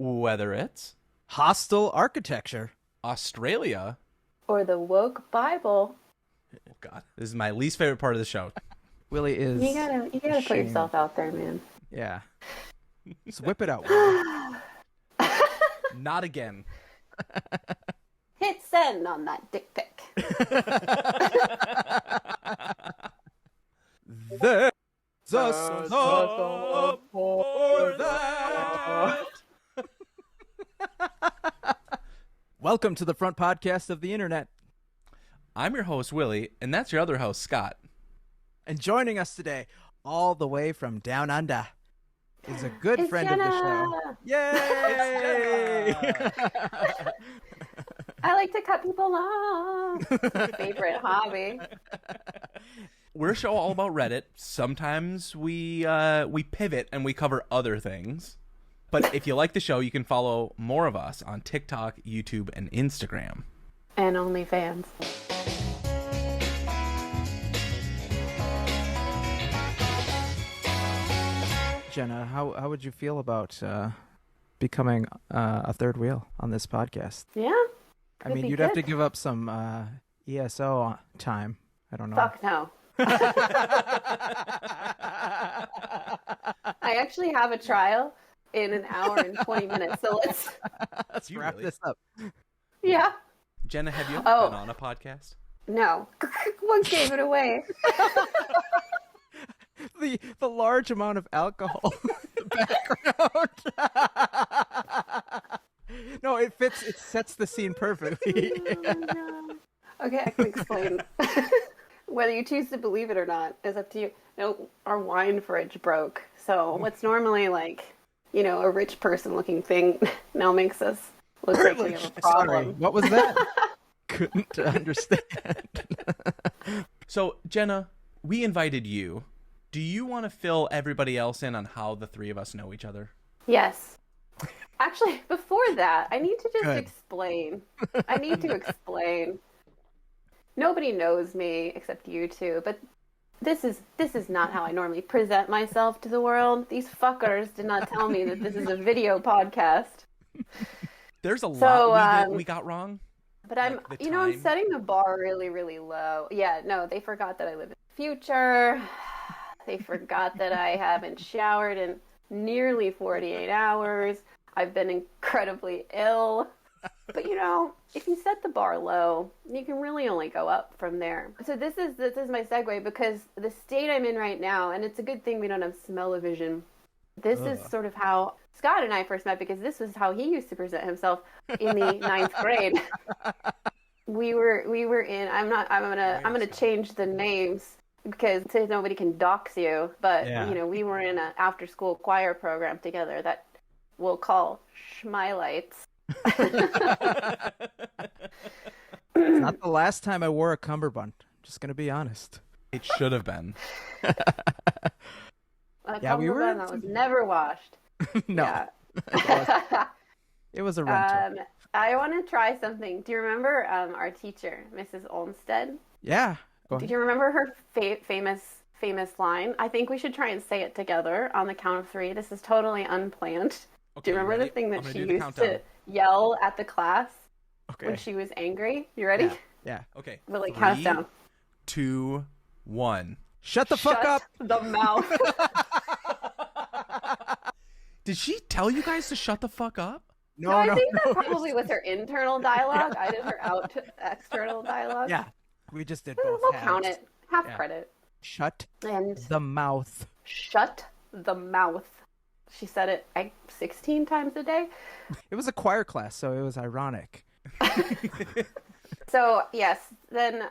Whether it's hostile architecture, Australia, or the woke Bible. Oh God, this is my least favorite part of the show. Willy is. You gotta put ashamed. yourself out there, man. Yeah. Just whip it out, Willy. Not again. Hit send on that dick pic. There's a song for that. Welcome to the front podcast of the internet. I'm your host, Willy, and that's your other host, Scott. And joining us today, all the way from down under, is a good It's friend Jenna. of the show. Yay! I like to cut people off. It's my favorite hobby. We're a show all about Reddit. Sometimes we pivot and we cover other things. But if you like the show, you can follow more of us on TikTok, YouTube, and Instagram. And OnlyFans. Jenna, how would you feel about becoming a third wheel on this podcast? Yeah. I mean, you'd have to give up some ESO time. I don't know. Fuck no. I actually have a trial in an hour and 20 minutes, so let's wrap this up. Yeah. Jenna, have you ever been on a podcast? No. What gave it away? The large amount of alcohol in the background. No, it fits. It sets the scene perfectly. Oh, no. Okay, I can explain. Whether you choose to believe it or not is up to you. No, our wine fridge broke. So what's normally like, a rich person looking thing now makes us look like we have a problem. Sorry, what was that? Couldn't understand. So, Jenna, we invited you. Do you want to fill everybody else in on how the three of us know each other? Yes. Actually, before that, I need to just Good. explain. Nobody knows me except you two, but this is not how I normally present myself to the world. These fuckers did not tell me that this is a video podcast. There's a lot we got wrong. But I'm setting the bar really, really low. Yeah, no, they forgot that I live in the future. They forgot that I haven't showered in nearly 48 hours. I've been incredibly ill. But if you set the bar low, you can really only go up from there. So this is my segue, because the state I'm in right now, and it's a good thing we don't have smell-o-vision. This is sort of how Scott and I first met, because this was how he used to present himself in the 9th grade. We were in. I'm gonna change the names because so nobody can dox you. But we were in an after-school choir program together that we'll call Schmilites. It's not the last time I wore a cummerbund. Just gonna be honest. It should have been. We were. That was never washed. No, Yeah. it was a rental. I want to try something. Do you remember our teacher, Mrs. Olmsted? Yeah. Do you remember her famous line? I think we should try and say it together on the count of 3. This is totally unplanned. Okay, do you remember the thing that she used to yell at the class when she was angry? You ready? Yeah. Okay. Willy, count us down. 2, 1. Shut the fuck up. The mouth. Did she tell you guys to shut the fuck up? No, I think that probably was her internal dialogue. I did her external dialogue. Yeah. We just did both. We'll count it. Half credit. Shut And the mouth. Shut the mouth. She said it 16 times a day. It was a choir class, so it was ironic. So, yes, then,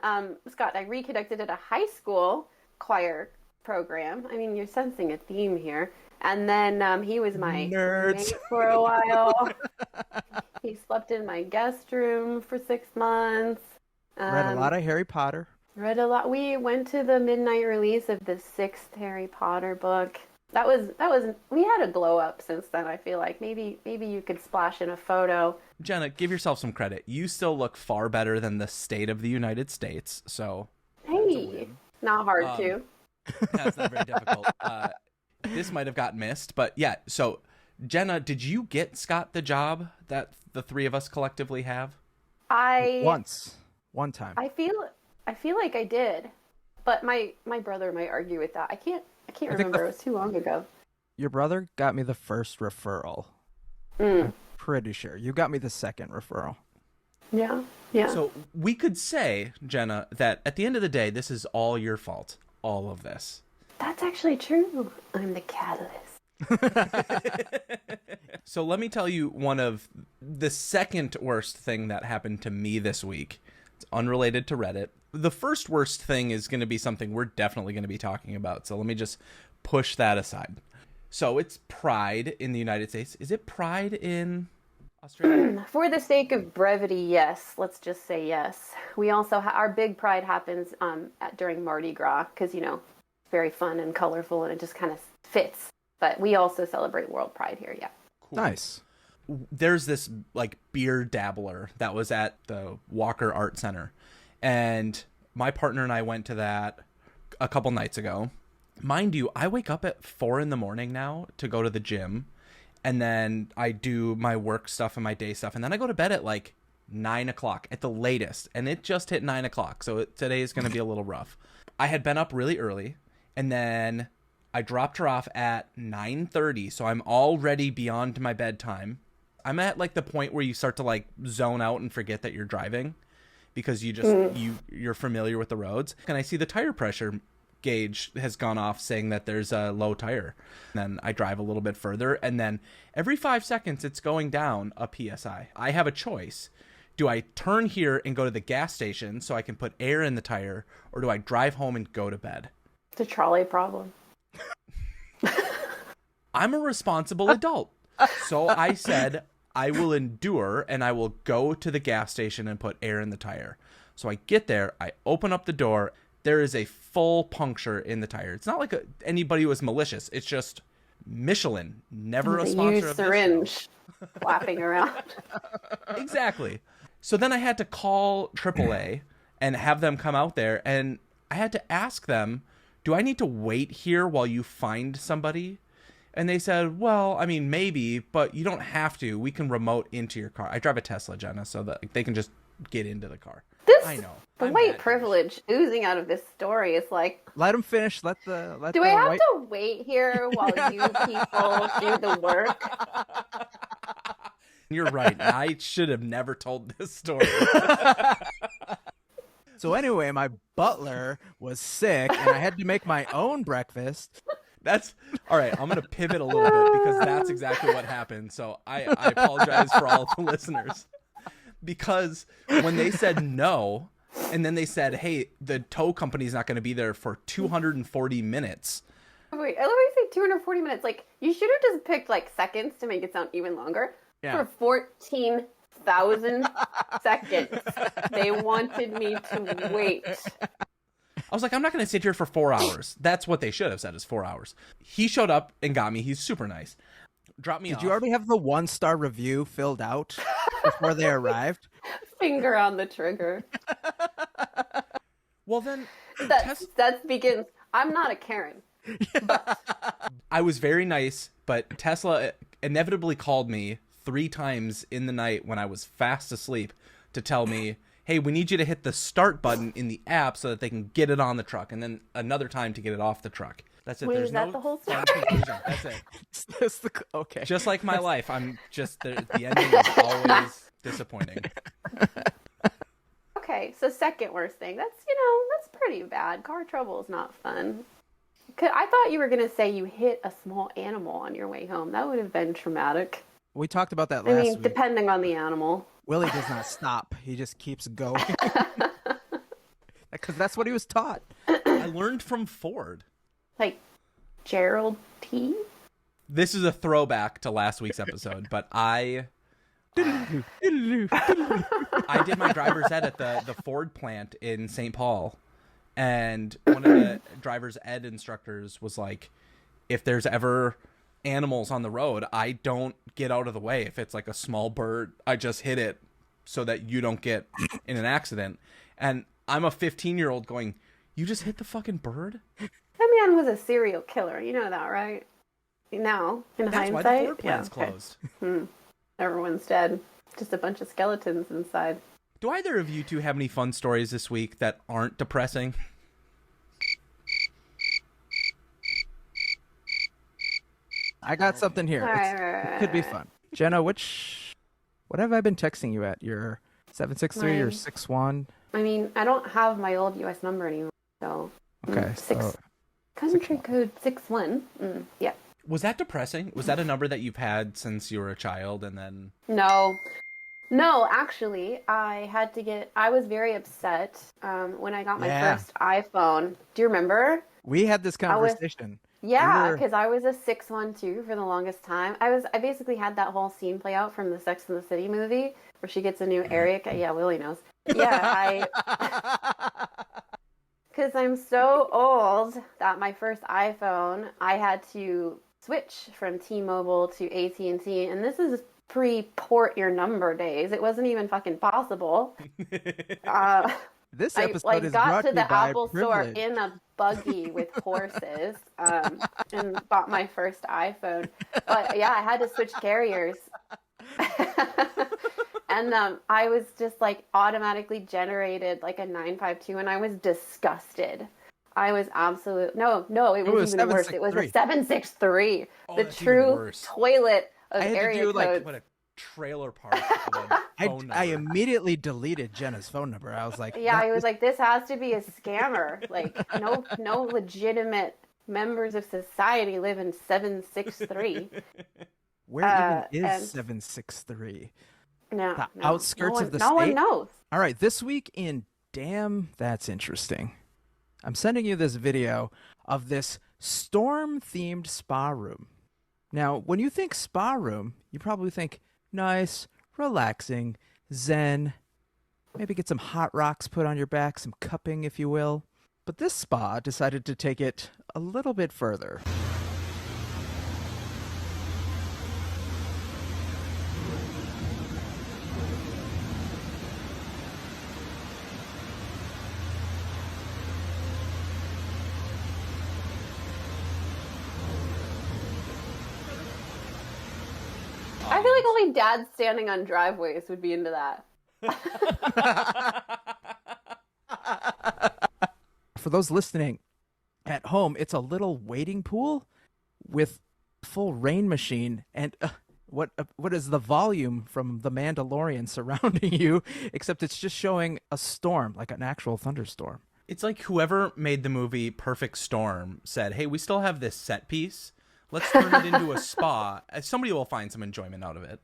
Scott, I reconnected at a high school choir program. I mean, you're sensing a theme here. And then he was my roommate for a while. He slept in my guest room for 6 months. Read a lot of Harry Potter. Read a lot. We went to the midnight release of the 6th Harry Potter book. That was. We had a glow up since then. I feel like maybe you could splash in a photo. Jenna, give yourself some credit. You still look far better than the state of the United States. So, hey, not hard to. That's not very difficult. This might have got missed, but yeah. So, Jenna, did you get Scott the job that the three of us collectively have? One time. I feel like I did, but my brother might argue with that. I can't remember. It was too long ago. Your brother got me the first referral. I'm pretty sure. You got me the second referral. Yeah. So we could say, Jenna, that at the end of the day, this is all your fault. All of this. That's actually true. I'm the catalyst. So let me tell you one of the second worst thing that happened to me this week. It's unrelated to Reddit. The first worst thing is going to be something we're definitely going to be talking about. So let me just push that aside. So it's Pride in the United States. Is it Pride in Australia? For the sake of brevity, yes. Let's just say yes. We also our big Pride happens during Mardi Gras because it's very fun and colorful and it just kind of fits. But we also celebrate World Pride here. Yeah. Cool. Nice. There's this beer dabbler that was at the Walker Art Center, and my partner and I went to that a couple nights ago. Mind you, I wake up at 4 a.m. now to go to the gym, and then I do my work stuff and my day stuff, and then I go to bed at 9 o'clock at the latest, and it just hit 9 o'clock, so today is going to be a little rough. I had been up really early, and then I dropped her off at 9:30, so I'm already beyond my bedtime. I'm at the point where you start to zone out and forget that you're driving because you just you're familiar with the roads. And I see the tire pressure gauge has gone off saying that there's a low tire. And then I drive a little bit further, and then every 5 seconds it's going down a PSI. I have a choice. Do I turn here and go to the gas station so I can put air in the tire, or do I drive home and go to bed? It's a trolley problem. I'm a responsible adult. So I said I will endure and I will go to the gas station and put air in the tire. So I get there, I open up the door. There is a full puncture in the tire. It's not like anybody was malicious. It's just Michelin, never a sponsor of this syringe flapping around. Exactly. So then I had to call AAA and have them come out there, and I had to ask them, do I need to wait here while you find somebody? And they said, well, I mean, maybe, but you don't have to. We can remote into your car. I drive a Tesla, Jenna, so that they can just get into the car. I know. The white privilege oozing out of this story is let them finish. Do I have to wait here while you people do the work? You're right. I should have never told this story. So anyway, my butler was sick, and I had to make my own breakfast. That's all right. I'm going to pivot a little bit because that's exactly what happened. So I apologize for all the listeners. Because when they said no, and then they said, hey, the tow company's not going to be there for 240 minutes. Wait, I love how you say 240 minutes. You should have just picked seconds to make it sound even longer. Yeah. For 14,000 seconds, they wanted me to wait. I was like, I'm not going to sit here for 4 hours. That's what they should have said, is 4 hours. He showed up and got me. He's super nice. Dropped me off. Did you already have the 1-star review filled out before they arrived? Finger on the trigger. Well, then... That begins, I'm not a Karen. But... I was very nice, but Tesla inevitably called me 3 times in the night when I was fast asleep to tell me, hey, we need you to hit the start button in the app so that they can get it on the truck, and then another time to get it off the truck. That's it. Wait, There's is that no the whole story? That's it. Okay. Just like my life, I'm just the ending is always disappointing. Okay, so second worst thing. That's pretty bad. Car trouble is not fun. I thought you were gonna say you hit a small animal on your way home. That would have been traumatic. We talked about that last week. Depending on the animal. Willy does not stop. He just keeps going. Because that's what he was taught. I learned from Ford. Gerald T? This is a throwback to last week's episode, but I did my driver's ed at the Ford plant in St. Paul, and one of the driver's ed instructors was like, if there's ever animals on the road, I don't get out of the way. If it's a small bird, I just hit it so that you don't get in an accident. And I'm a 15-year-old going, you just hit the fucking bird? That man was a serial killer. You know that, right? Now, in That's hindsight. why the floor plan's okay. closed. Everyone's dead. Just a bunch of skeletons inside. Do either of you two have any fun stories this week that aren't depressing? I got something here. It could be fun. Jenna, what have I been texting you at? Your 763 or 61? I mean, I don't have my old U.S. number anymore, so... Okay. Country code 61. Yeah. Was that depressing? Was that a number that you've had since you were a child and then... No, actually, I was very upset when I got my first iPhone. Do you remember? We had this conversation. Because I was a 612 for the longest time. I basically had that whole scene play out from the Sex and the City movie where she gets a new area. Yeah, Willy knows. Yeah, because I'm so old that my first iPhone, I had to switch from T-Mobile to AT&T, and this is pre-port your number days. It wasn't even fucking possible. This episode is got brought to the by Apple privilege. store in a buggy with horses and bought my first iPhone. But yeah, I had to switch carriers. And I was just like automatically generated like a 952 and I was disgusted. I was it was even worse. It was a 763. The true toilet of area codes. What a trailer park of a phone number. I immediately deleted Jenna's phone number. I was like, I was like, this has to be a scammer. Like, no legitimate members of society live in 763. Where even is 763? The outskirts of the state? No one knows. All right, this week in Damn, That's Interesting. I'm sending you this video of this storm-themed spa room. Now, when you think spa room, you probably think nice, relaxing, zen, maybe get some hot rocks put on your back, some cupping, if you will. But this spa decided to take it a little bit further. I feel like only dads standing on driveways would be into that. For those listening at home, it's a little wading pool with full rain machine and what is the volume from The Mandalorian surrounding you, except it's just showing a storm, like an actual thunderstorm. It's like whoever made the movie Perfect Storm said, hey, we still have this set piece. Let's turn it into a spa. Somebody will find some enjoyment out of it.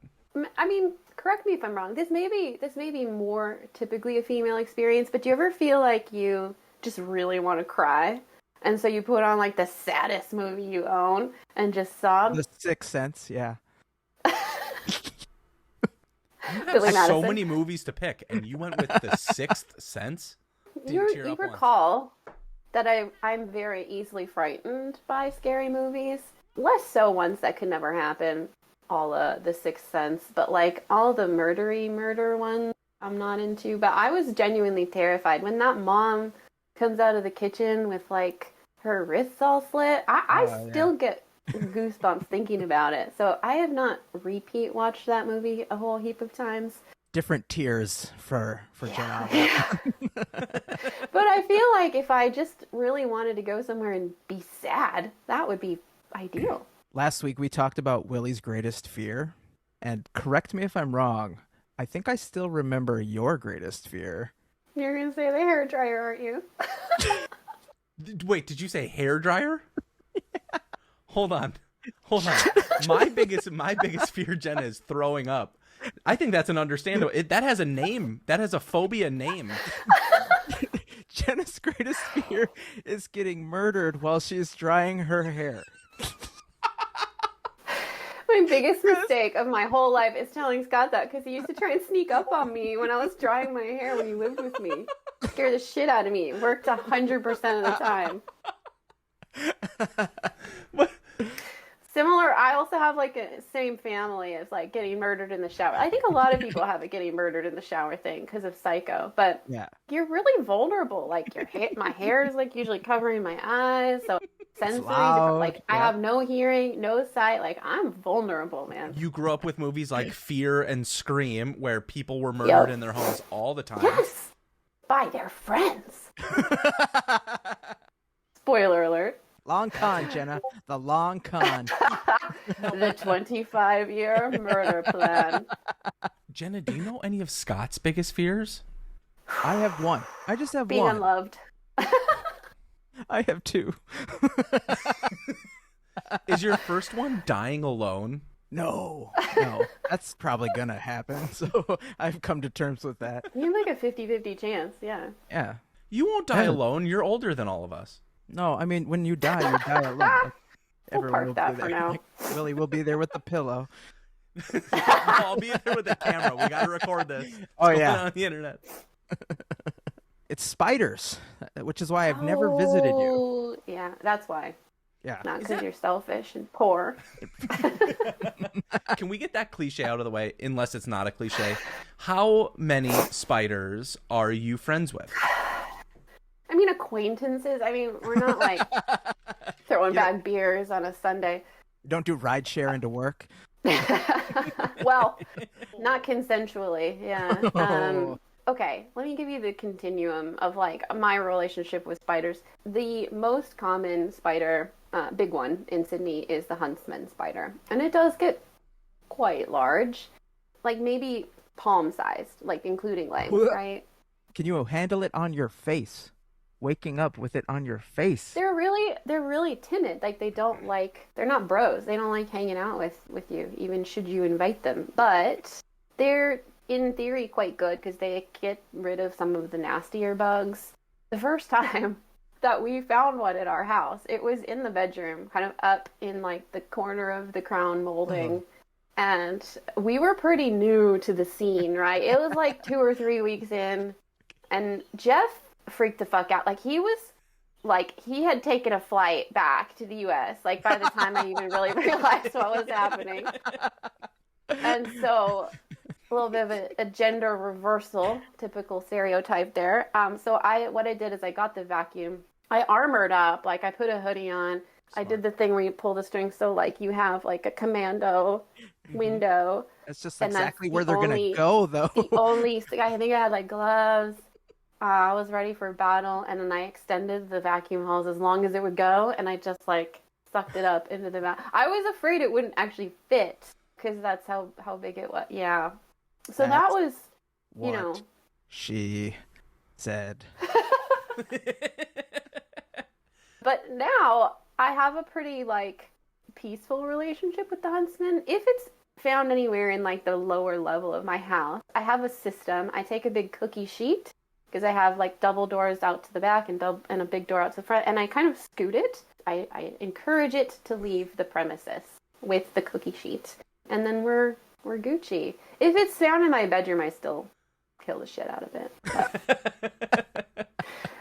I mean, correct me if I'm wrong. This may be more typically a female experience, but do you ever feel like you just really want to cry? And so you put on like the saddest movie you own and just sob? The Sixth Sense, yeah. You have so many movies to pick, and you went with The Sixth Sense? You recall that I'm very easily frightened by scary movies. Less so ones that could never happen, all The Sixth Sense, but like all the murder ones I'm not into. But I was genuinely terrified when that mom comes out of the kitchen with like her wrists all slit. I still get goosebumps thinking about it. So I have not repeat watched that movie a whole heap of times. Different tiers for Jenna. But I feel like if I just really wanted to go somewhere and be sad, that would be ideal. Last week we talked about Willy's greatest fear, and correct me if I'm wrong, I think I still remember your greatest fear. You're gonna say the hairdryer, aren't you? Wait, did you say hairdryer? Yeah. Hold on. My biggest fear, Jenna, is throwing up. I think that's an understandable. That has a name. That has a phobia name. Jenna's greatest fear is getting murdered while she's drying her hair. My biggest mistake of my whole life is telling Scott that, because he used to try and sneak up on me when I was drying my hair when he lived with me. Scare the shit out of me. It worked 100% of the time. What? Similar, I also have like a same family as like getting murdered in the shower. I think a lot of people have a getting murdered in the shower thing because of Psycho, but yeah, you're really vulnerable. Like my hair is like usually covering my eyes, so sensory. loud, Like I have no hearing, no sight. Like I'm vulnerable, man. You grew up with movies like Fear and Scream, where people were murdered in their homes all the time. Yes, by their friends. Spoiler alert. Long con, Jenna. The long con. The 25-year murder plan. Jenna, do you know any of Scott's biggest fears? I have one. I just have Being one. unloved. I have two. Is your first one dying alone? No. That's probably gonna happen. So I've come to terms with that. You have like a 50-50 chance, yeah. Yeah. You won't die alone. You're older than all of us. No, I mean when you die alone. Like, We'll park that for now. Like, Willy will be there with the pillow. I'll be there with the camera. We gotta record this. Oh, It's yeah. going on the internet. It's spiders, which is why I've never visited you. Oh, yeah, that's why. Yeah. Not because you're selfish and poor. Can we get that cliche out of the way, unless it's not a cliche? How many spiders are you friends with? I mean, acquaintances. I mean, we're not like throwing back beers on a Sunday. Don't do ride share into work. Well, not consensually, yeah. Oh. Okay, let me give you the continuum of like my relationship with spiders. The most common spider, big one in Sydney, is the huntsman spider. And it does get quite large, like maybe palm-sized, like including legs, right? Can you handle it on your face? Waking up with it on your face. They're really timid. Like they're not bros. They don't like hanging out with you, even should you invite them. But they're in theory quite good because they get rid of some of the nastier bugs. The first time that we found one at our house, it was in the bedroom, kind of up in like the corner of the crown molding. And we were pretty new to the scene, right? It was like 2 or 3 weeks in, and Jeff freaked the fuck out. Like he had taken a flight back to the US, like by the time I even really realized what was happening. And so a little bit of a gender reversal, typical stereotype there. So what I did is I got the vacuum. I armored up, like I put a hoodie on. Smart. I did the thing where you pull the string, so like you have like a commando window. That's just exactly where they're gonna go, though. I think I had like gloves. I was ready for battle, and then I extended the vacuum hose as long as it would go, and I just like sucked it up into the mouth. I was afraid it wouldn't actually fit because that's how big it was. Yeah. So that was, you know. She said. But now I have a pretty like peaceful relationship with the huntsman. If it's found anywhere in like the lower level of my house, I have a system. I take a big cookie sheet, because I have like double doors out to the back and a big door out to the front, and I kind of scoot it. I encourage it to leave the premises with the cookie sheet, and then we're Gucci. If it's found in my bedroom, I still kill the shit out of it.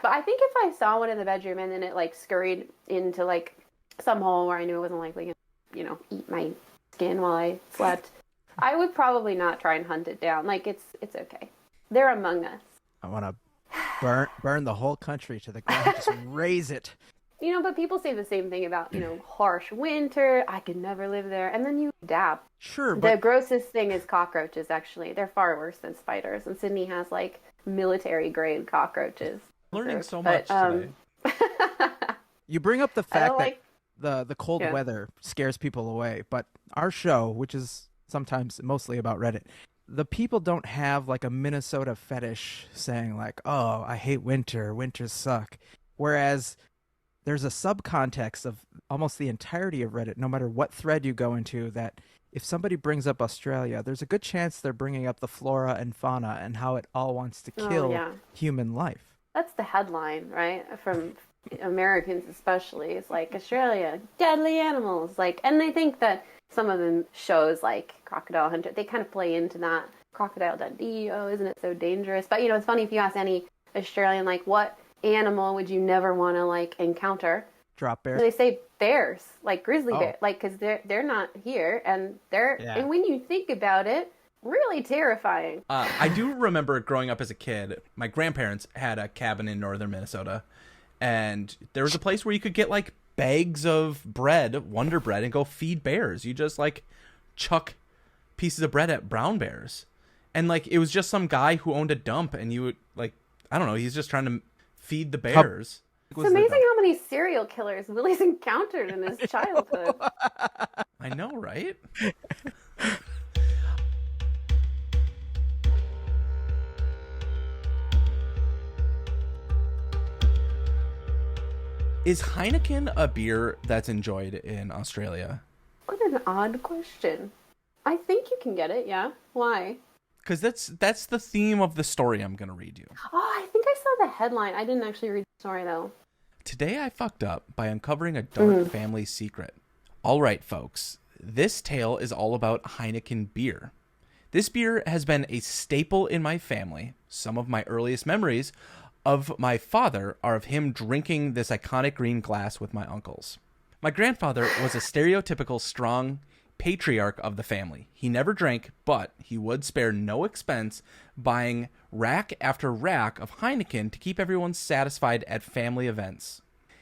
But I think if I saw one in the bedroom and then it like scurried into like some hole where I knew it wasn't likely to, eat my skin while I slept, I would probably not try and hunt it down. Like it's okay. They're among us. I want to burn the whole country to the ground. Just raise it. But people say the same thing about, harsh winter. I could never live there. And then you adapt. Sure, but the grossest thing is cockroaches, actually. They're far worse than spiders. And Sydney has, like, military-grade cockroaches. Learning so much today. You bring up the fact that the cold weather scares people away. But our show, which is sometimes mostly about Reddit, the people don't have, like, a Minnesota fetish saying, like, oh, I hate winter. Winters suck. Whereas there's a subcontext of almost the entirety of Reddit, no matter what thread you go into, that if somebody brings up Australia, there's a good chance they're bringing up the flora and fauna and how it all wants to kill human life. That's the headline, right? From Americans especially. It's like, Australia, deadly animals. Like, and they think that some of them shows like Crocodile Hunter, they kind of play into that. Crocodile Dundee, oh, isn't it so dangerous? But, it's funny if you ask any Australian, like, what animal would you never want to like encounter? Drop bears. They say bears, like grizzly bear, like because they're not here, and and when you think about it, really terrifying. I do remember growing up as a kid. My grandparents had a cabin in northern Minnesota, and there was a place where you could get like bags of bread, Wonder Bread, and go feed bears. You just like chuck pieces of bread at brown bears. And like it was just some guy who owned a dump, and you would like, I don't know, he's just trying to feed the bears. It's amazing how many serial killers Willy's encountered in his childhood. I know, right? Is Heineken a beer that's enjoyed in Australia? What an odd question. I think you can get it, yeah. Why? Because that's the theme of the story I'm going to read you. Oh, I think I saw the headline. I didn't actually read the story, though. Today I fucked up by uncovering a dark family secret. All right, folks. This tale is all about Heineken beer. This beer has been a staple in my family. Some of my earliest memories of my father are of him drinking this iconic green glass with my uncles. My grandfather was a stereotypical strong patriarch of the family. He never drank, but he would spare no expense buying rack after rack of Heineken to keep everyone satisfied at family events.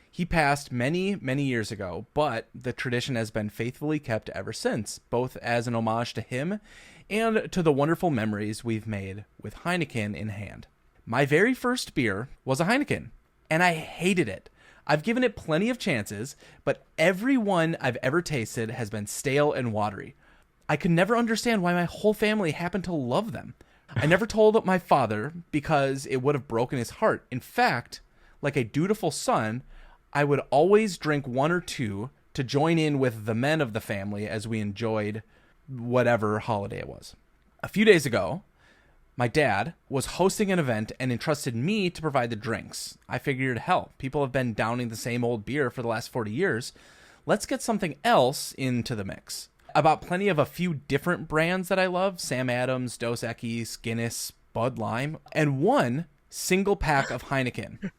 He passed many, many years ago, but the tradition has been faithfully kept ever since, both as an homage to him and to the wonderful memories we've made with Heineken in hand. My very first beer was a Heineken, and I hated it. I've given it plenty of chances, but every one I've ever tasted has been stale and watery. I could never understand why my whole family happened to love them. I never told my father because it would have broken his heart. In fact, like a dutiful son, I would always drink one or two to join in with the men of the family as we enjoyed whatever holiday it was. A few days ago, my dad was hosting an event and entrusted me to provide the drinks. I figured, hell, people have been downing the same old beer for the last 40 years. Let's get something else into the mix. I bought plenty of a few different brands that I love, Sam Adams, Dos Equis, Guinness, Bud Lime, and one single pack of Heineken.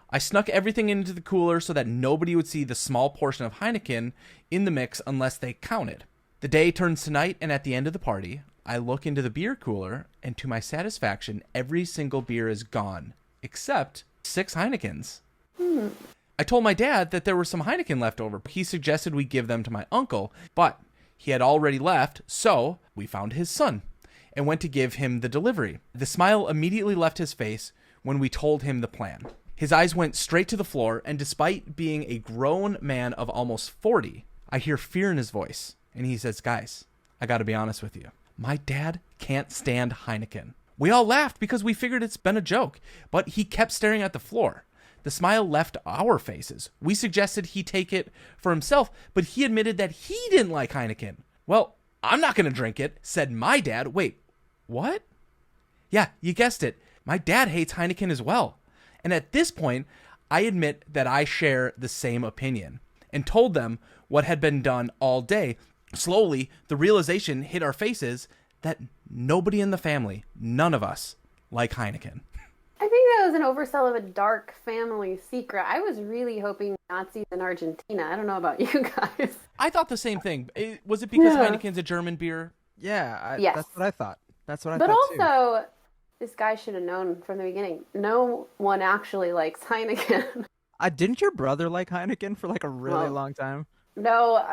I snuck everything into the cooler so that nobody would see the small portion of Heineken in the mix unless they counted. The day turns to night, and at the end of the party, I look into the beer cooler, and to my satisfaction, every single beer is gone, except 6 Heinekens. I told my dad that there were some Heineken left over. He suggested we give them to my uncle, but he had already left, so we found his son and went to give him the delivery. The smile immediately left his face when we told him the plan. His eyes went straight to the floor, and despite being a grown man of almost 40, I hear fear in his voice, and he says, "Guys, I gotta be honest with you. My dad can't stand Heineken." We all laughed because we figured it's been a joke, but he kept staring at the floor. The smile left our faces. We suggested he take it for himself, but he admitted that he didn't like Heineken. "Well, I'm not going to drink it," said my dad. Wait, what? Yeah, you guessed it. My dad hates Heineken as well. And at this point, I admit that I share the same opinion and told them what had been done all day. Slowly, the realization hit our faces that nobody in the family, none of us, like Heineken. I think that was an oversell of a dark family secret. I was really hoping Nazis in Argentina. I don't know about you guys. I thought the same thing. Was it because Heineken's a German beer? Yeah, yes. That's what I thought. But also, this guy should have known from the beginning. No one actually likes Heineken. Didn't your brother like Heineken for like a really long time? No,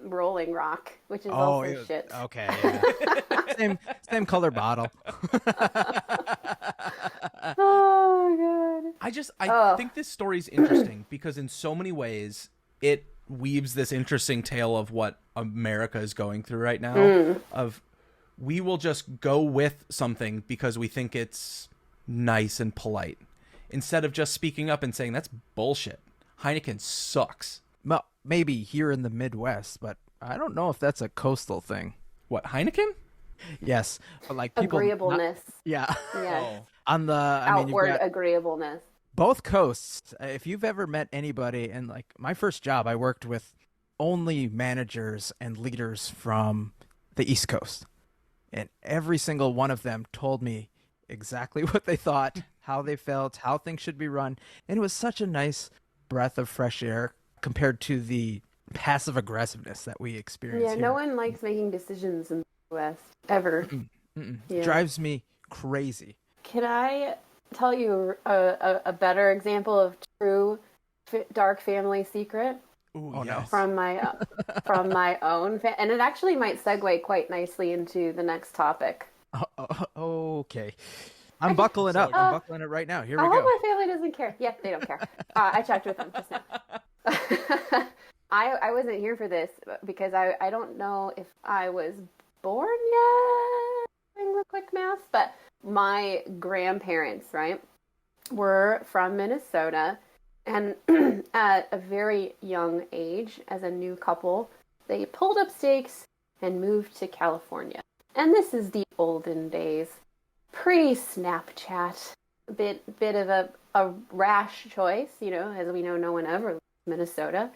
Rolling Rock, which is also shit. Okay, yeah. same color bottle. Oh god. I think this story's interesting because in so many ways it weaves this interesting tale of what America is going through right now. Of we will just go with something because we think it's nice and polite, instead of just speaking up and saying that's bullshit. Heineken sucks. Well, maybe here in the Midwest, but I don't know if that's a coastal thing. What, Heineken? Yes, but like people agreeableness. Yeah. Yes. On the outward agreeableness. Both coasts. If you've ever met anybody, and like my first job, I worked with only managers and leaders from the East Coast, and every single one of them told me exactly what they thought, how they felt, how things should be run, and it was such a nice breath of fresh air compared to the passive aggressiveness that we experience here. No one likes making decisions in the West, ever. Yeah. Drives me crazy. Can I tell you a better example of true dark family secret? Ooh, Oh, no. from my own and it actually might segue quite nicely into the next topic. Okay. I'm buckling up. I'm buckling it right now. Here we I go. hope my family doesn't care. Yeah, they don't care. I checked with them just now. I wasn't here for this because I don't know if I was born yet, doing the quick math, but my grandparents, right, were from Minnesota. And at a very young age, as a new couple, they pulled up stakes and moved to California. And this is the olden days, pre-Snapchat. A bit of a rash choice, as we know, no one ever leaves Minnesota.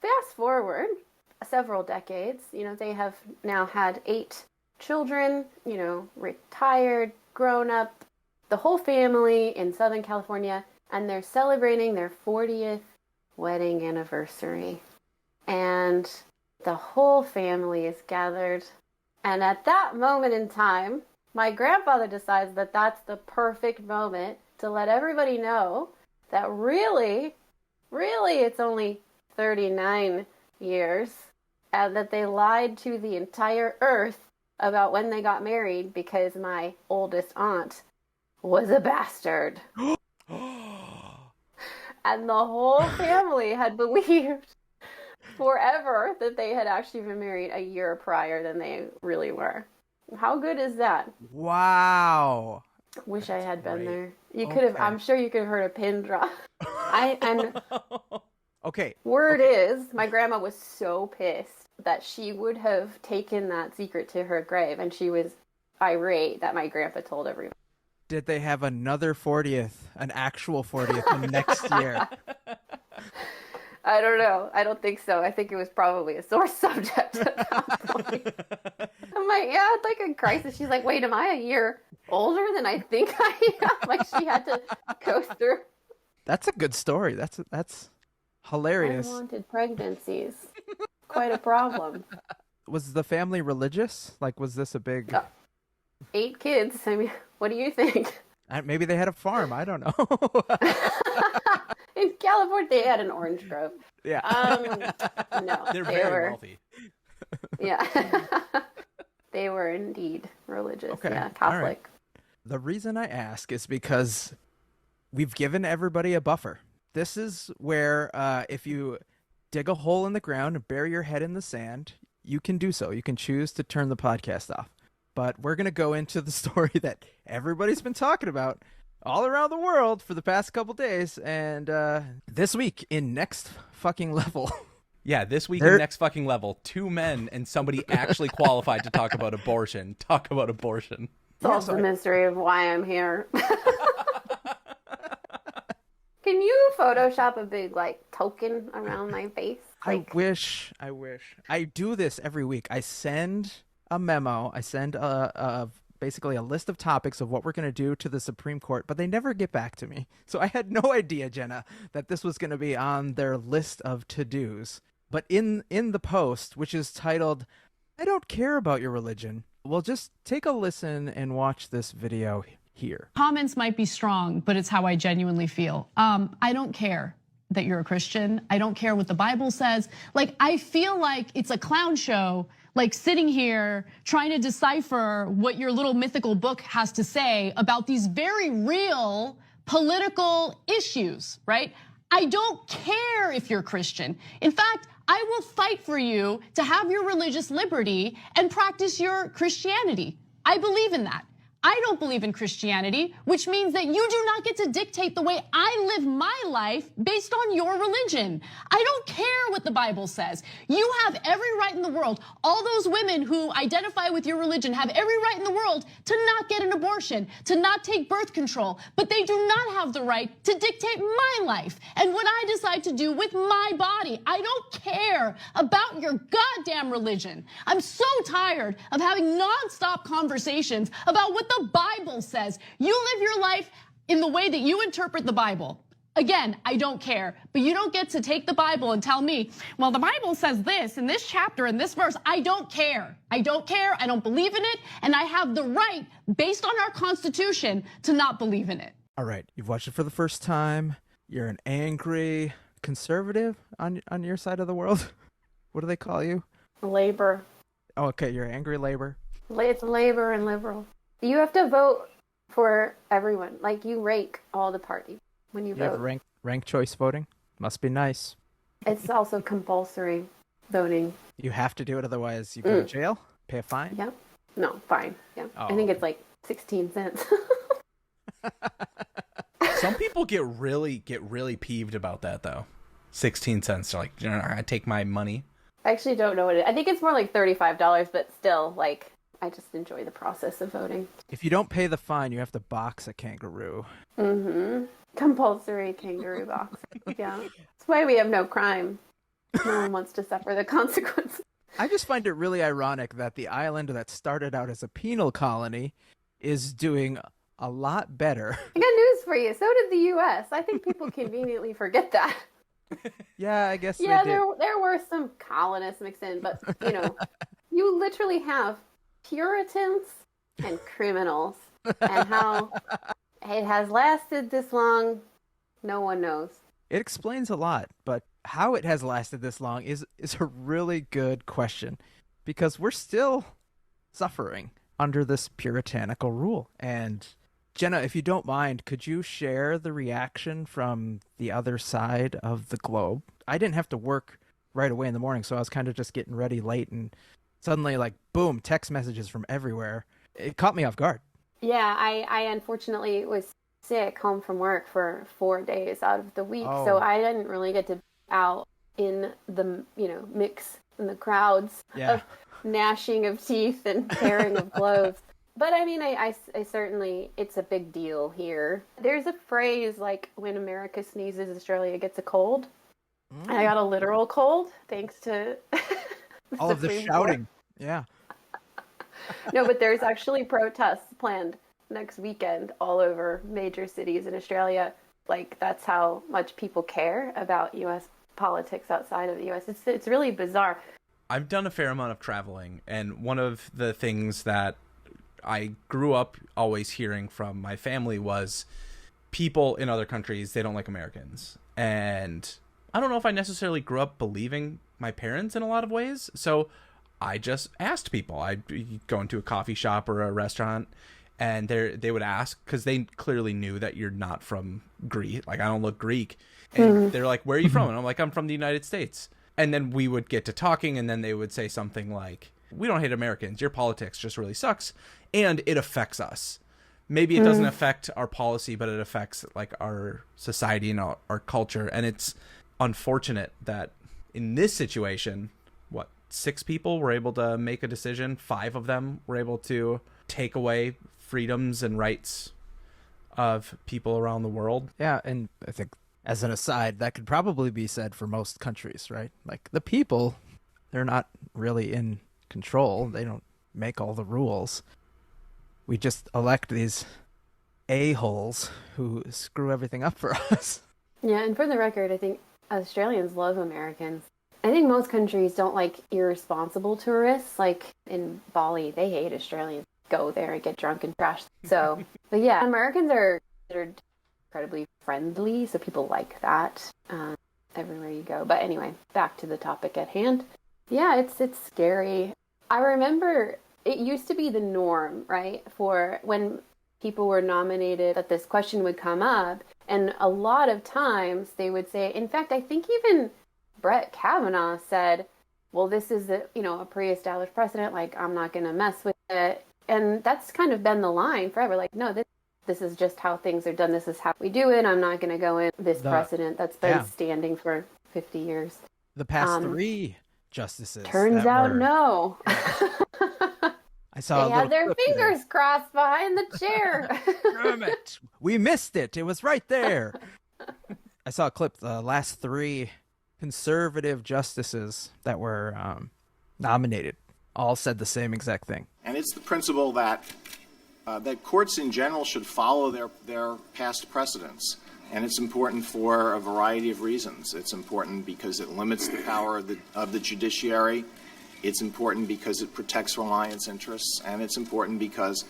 Fast forward several decades, they have now had 8 children, retired, grown up, the whole family in Southern California, and they're celebrating their 40th wedding anniversary. And the whole family is gathered. And at that moment in time, my grandfather decides that that's the perfect moment to let everybody know that really it's only 39 years, and that they lied to the entire earth about when they got married because my oldest aunt was a bastard. And the whole family had believed forever that they had actually been married a year prior than they really were. How good is that? Wow. Wish I had been there. You Okay. could have, I'm sure you could have heard a pin drop. Okay. Word is, my grandma was so pissed that she would have taken that secret to her grave, and she was irate that my grandpa told everyone. Did they have another 40th, an actual 40th the next year? I don't know. I don't think so. I think it was probably a sore subject at that point. I'm like, yeah, it's like a crisis. She's like, wait, am I a year older than I think I am? Like, she had to go through. That's a good story. That's hilarious. Unwanted pregnancies. Quite a problem. Was the family religious? Like, was this a big... 8 kids. I mean, what do you think? Maybe they had a farm. I don't know. In California, they had an orange grove. Yeah. No, They're very wealthy. Yeah. They were indeed religious. Okay. Yeah, All Catholic. right. The reason I ask is because we've given everybody a buffer. This is where if you dig a hole in the ground and bury your head in the sand, you can do so. You can choose to turn the podcast off. But we're going to go into the story that everybody's been talking about all around the world for the past couple days. And this week in Next Fucking Level. Yeah, this week in Next Fucking Level, 2 men and somebody actually qualified to talk about abortion. Talk about abortion. Solves the mystery of why I'm here. Can you Photoshop a big, token around my face? I wish. I do this every week. I send a memo. I send basically a list of topics of what we're going to do to the Supreme Court, but they never get back to me. So I had no idea, Jenna, that this was going to be on their list of to-dos. But in the post, which is titled, "I don't care about your religion," well, just take a listen and watch this video here. Comments might be strong, but it's how I genuinely feel. I don't care that you're a Christian. I don't care what the Bible says. I feel like it's a clown show, sitting here trying to decipher what your little mythical book has to say about these very real political issues, right? I don't care if you're Christian. In fact, I will fight for you to have your religious liberty and practice your Christianity. I believe in that. I don't believe in Christianity, which means that you do not get to dictate the way I live my life based on your religion. I don't care what the Bible says. You have every right in the world. All those women who identify with your religion have every right in the world to not get an abortion, to not take birth control, but they do not have the right to dictate my life and what I decide to do with my body. I don't care about your goddamn religion. I'm so tired of having nonstop conversations about what the Bible says. You live your life in the way that you interpret the Bible. Again, I don't care, but you don't get to take the Bible and tell me, well, the Bible says this in this chapter in this verse. I don't care. I don't care. I don't believe in it. And I have the right, based on our Constitution, to not believe in it. All right, you've watched it for the first time. You're an angry, conservative on your side of the world? What do they call you? Labor. Oh, okay, you're angry labor. It's labor and liberal. You have to vote for everyone. Like, you rake all the parties when you You have vote. rank choice voting? Must be nice. It's also compulsory voting. You have to do it, otherwise you go to jail, pay a fine. Yep. No, fine. Yeah. Oh, I think it's like 16 cents. Some people get really peeved about that though. 16 cents. They're like, I take my money. I actually don't know what it is. I think it's more like $35, but still, like, I just enjoy the process of voting. If you don't pay the fine, you have to box a kangaroo. Mm-hmm. Compulsory kangaroo box. Yeah. That's why we have no crime. No one wants to suffer the consequences. I just find it really ironic that the island that started out as a penal colony is doing a lot better. I got news for you. So did the U.S. I think people conveniently forget that. Yeah, I guess Yeah, they did. there were some colonists mixed in, but, you know, you literally have Puritans and criminals. And how it has lasted this long, no one knows. It explains a lot, but how it has lasted this long is a really good question, because we're still suffering under this puritanical rule. And Jenna, if you don't mind, could you share the reaction from the other side of the globe? I didn't have to work right away in the morning, so I was kind of just getting ready late, and suddenly, like, boom, text messages from everywhere. It caught me off guard. Yeah, I unfortunately was sick home from work for 4 days out of the week, Oh. so I didn't really get to be out in the, you know, mix in the crowds Yeah. of gnashing of teeth and tearing of clothes. But I mean, I certainly, it's a big deal here. There's a phrase like, when America sneezes, Australia gets a cold. And I got a literal cold thanks to All of the Supreme shouting. Yeah. Court. No, but there's actually protests planned next weekend all over major cities in Australia. Like, that's how much people care about U.S. politics outside of the U.S. It's really bizarre. I've done a fair amount of traveling, and one of the things that I grew up always hearing from my family was people in other countries, they don't like Americans. And I don't know if I necessarily grew up believing my parents in a lot of ways. So I just asked people. I'd go into a coffee shop or a restaurant, and they would ask, because they clearly knew that you're not from Greece. Like, I don't look Greek. And they're like, where are you from? And I'm like, I'm from the United States. And then we would get to talking, and then they would say something like, we don't hate Americans. Your politics just really sucks. And it affects us. Maybe it doesn't affect our policy, but it affects, like, our society and our culture. And it's unfortunate that in this situation, 6 people were able to make a decision. 5 of them were able to take away freedoms and rights of people around the world. Yeah, and I think, as an aside, that could probably be said for most countries, right? Like, the people, they're not really in control. They don't make all the rules. We just elect these a-holes who screw everything up for us. Yeah, and for the record, I think Australians love Americans. I think most countries don't like irresponsible tourists. Like in Bali, they hate Australians. Go there and get drunk and trash. So, but yeah, Americans are considered incredibly friendly, so people like that everywhere you go. But anyway, back to the topic at hand. Yeah, it's scary. I remember it used to be the norm, right, for when people were nominated that this question would come up, and a lot of times they would say, in fact, I think even Brett Kavanaugh said, well, this is a pre-established precedent, like, I'm not going to mess with it. And that's kind of been the line forever, like, no, this is just how things are done, this is how we do it, I'm not going to go in this precedent that's been standing for 50 years. The past 3 justices. Turns out no. I saw they had their fingers crossed behind the chair. Damn it. We missed it. It was right there. I saw a clip. The last 3 conservative justices that were nominated all said the same exact thing. And it's the principle that that courts in general should follow their past precedents. And it's important for a variety of reasons. It's important because it limits the power of the judiciary. It's important because it protects reliance interests, and it's important because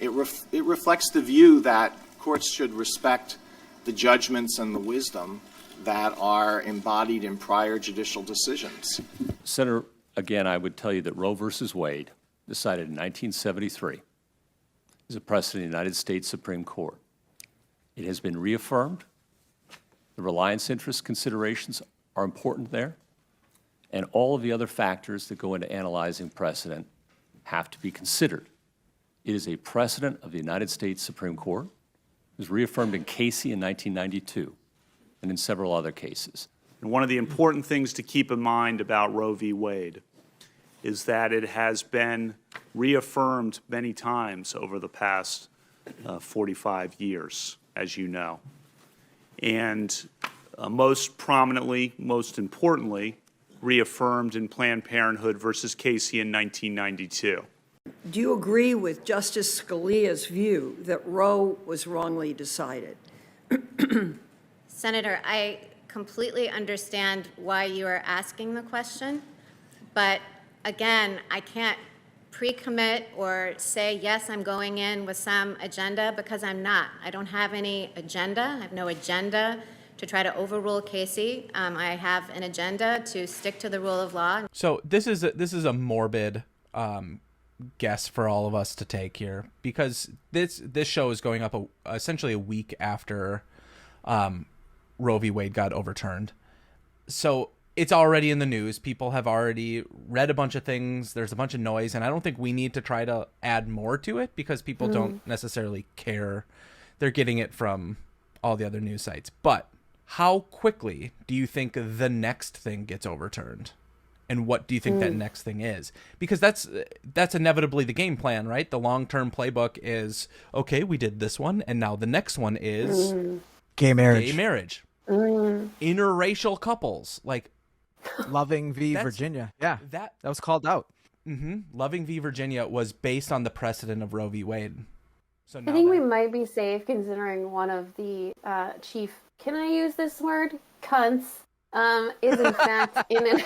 it reflects the view that courts should respect the judgments and the wisdom that are embodied in prior judicial decisions. Senator, again, I would tell you that Roe versus Wade, decided in 1973, is a precedent in the United States Supreme Court. It has been reaffirmed. The reliance interest considerations are important there, and all of the other factors that go into analyzing precedent have to be considered. It is a precedent of the United States Supreme Court. It was reaffirmed in Casey in 1992 and in several other cases. And one of the important things to keep in mind about Roe v. Wade is that it has been reaffirmed many times over the past 45 years, as you know. And most prominently, most importantly, reaffirmed in Planned Parenthood versus Casey in 1992. Do you agree with Justice Scalia's view that Roe was wrongly decided? Senator, I completely understand why you are asking the question, but again, I can't pre-commit or say, yes, I'm going in with some agenda, because I'm not. I don't have any agenda. I have no agenda to try to overrule Casey. I have an agenda to stick to the rule of law. So this is a morbid guess for all of us to take here, because this show is going up essentially a week after Roe v. Wade got overturned. So it's already in the news. People have already read a bunch of things. There's a bunch of noise, and I don't think we need to try to add more to it, because people don't necessarily care. They're getting it from all the other news sites. But how quickly do you think the next thing gets overturned? And what do you think that next thing is? Because that's inevitably the game plan, right? The long-term playbook is, okay, we did this one, and now the next one is Gay marriage. Gay marriage. Interracial couples. Like Loving v. Virginia. Yeah, that was called out. Loving v. Virginia was based on the precedent of Roe v. Wade. So I think we might be safe, considering one of the chief, can I use this word? Cunts. Is in fact in an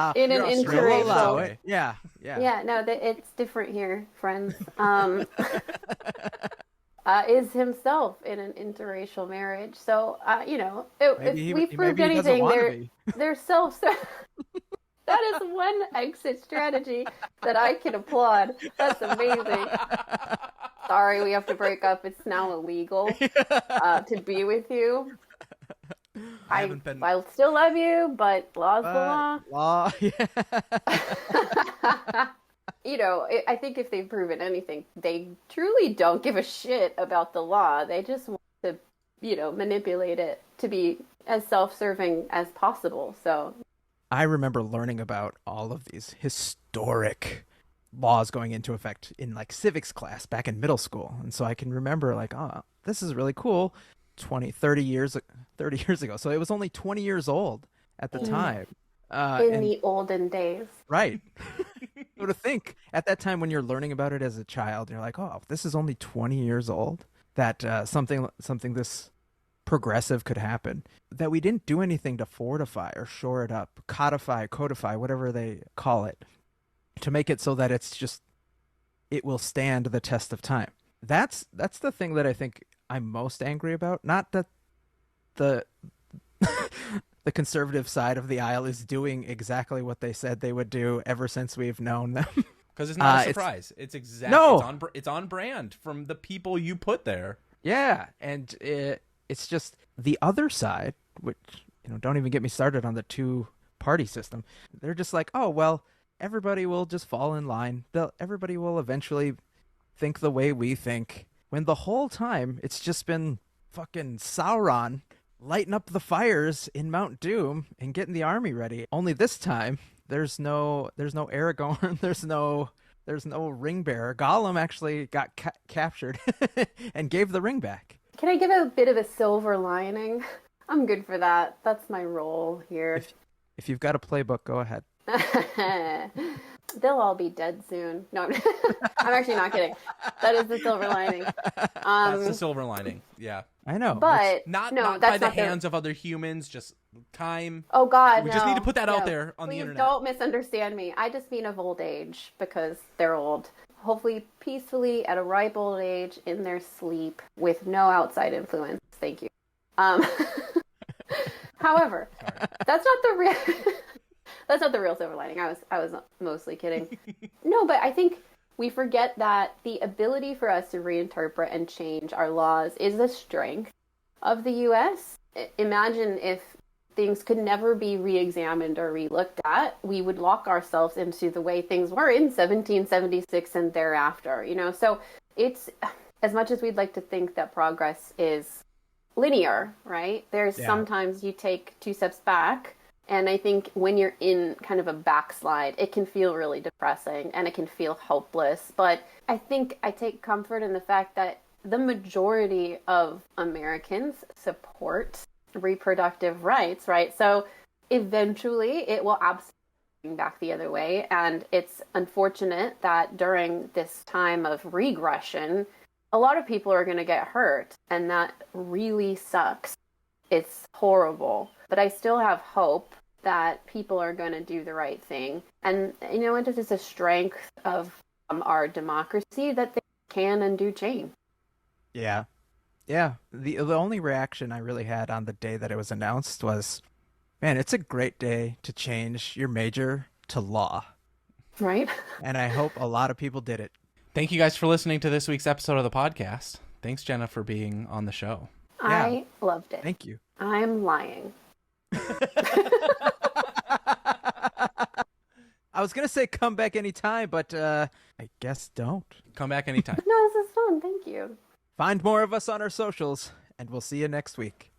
interracial. Yeah. Yeah, no, it's different here, friends. Is himself in an interracial marriage. So, if we proved anything, they're self. That is one exit strategy that I can applaud. That's amazing. Sorry, we have to break up. It's now illegal to be with you. I still love you, but law's the law. Law, yeah. I think if they've proven anything, they truly don't give a shit about the law. They just want to, manipulate it to be as self-serving as possible. So I remember learning about all of these historic laws going into effect in like civics class back in middle school. And so I can remember like, oh, this is really cool. 30 years ago. So it was only 20 years old at the time. The olden days. Right. So to think at that time when you're learning about it as a child, you're like, oh, this is only 20 years old, that something this progressive could happen, that we didn't do anything to fortify or shore it up, codify, whatever they call it, to make it so that it will stand the test of time. That's the thing that I think I'm most angry about. Not that the conservative side of the aisle is doing exactly what they said they would do ever since we've known them. Because it's not a surprise. It's exactly it's on brand from the people you put there. Yeah, and it's just the other side, which don't even get me started on the two-party system. They're just like, oh well, everybody will just fall in line. Everybody will eventually think the way we think. When the whole time it's just been fucking Sauron lighting up the fires in Mount Doom and getting the army ready. Only this time there's no Aragorn, there's no ring bearer. Gollum actually got captured and gave the ring back. Can I give a bit of a silver lining? I'm good for that. That's my role here. If you've got a playbook, go ahead. They'll all be dead soon. No, I'm actually not kidding. That is the silver lining. That's the silver lining. Yeah, I know. But not by the hands of other humans. Just time. Oh God, we just need to put that out there on the internet. Don't misunderstand me. I just mean of old age, because they're old. Hopefully, peacefully at a ripe old age in their sleep with no outside influence. Thank you. However, that's not the real that's not the real silver lining. I was mostly kidding. No, but I think we forget that the ability for us to reinterpret and change our laws is the strength of the U.S. Imagine if things could never be re-examined or re-looked at, we would lock ourselves into the way things were in 1776 and thereafter, So it's, as much as we'd like to think that progress is linear, right? There's sometimes you take 2 steps back. And I think when you're in kind of a backslide, it can feel really depressing and it can feel hopeless. But I think I take comfort in the fact that the majority of Americans support reproductive rights, right? So eventually it will absolutely bring back the other way. And it's unfortunate that during this time of regression, a lot of people are going to get hurt. And that really sucks. It's horrible. But I still have hope that people are going to do the right thing. And it is just a strength of our democracy that they can and do change. Yeah. Yeah. The only reaction I really had on the day that it was announced was, man, it's a great day to change your major to law. Right. And I hope a lot of people did it. Thank you guys for listening to this week's episode of the podcast. Thanks, Jenna, for being on the show. Yeah. I loved it. Thank you. I'm lying. I was going to say come back anytime, but I guess don't. Come back anytime. No, this is fun. Thank you. Find more of us on our socials, and we'll see you next week.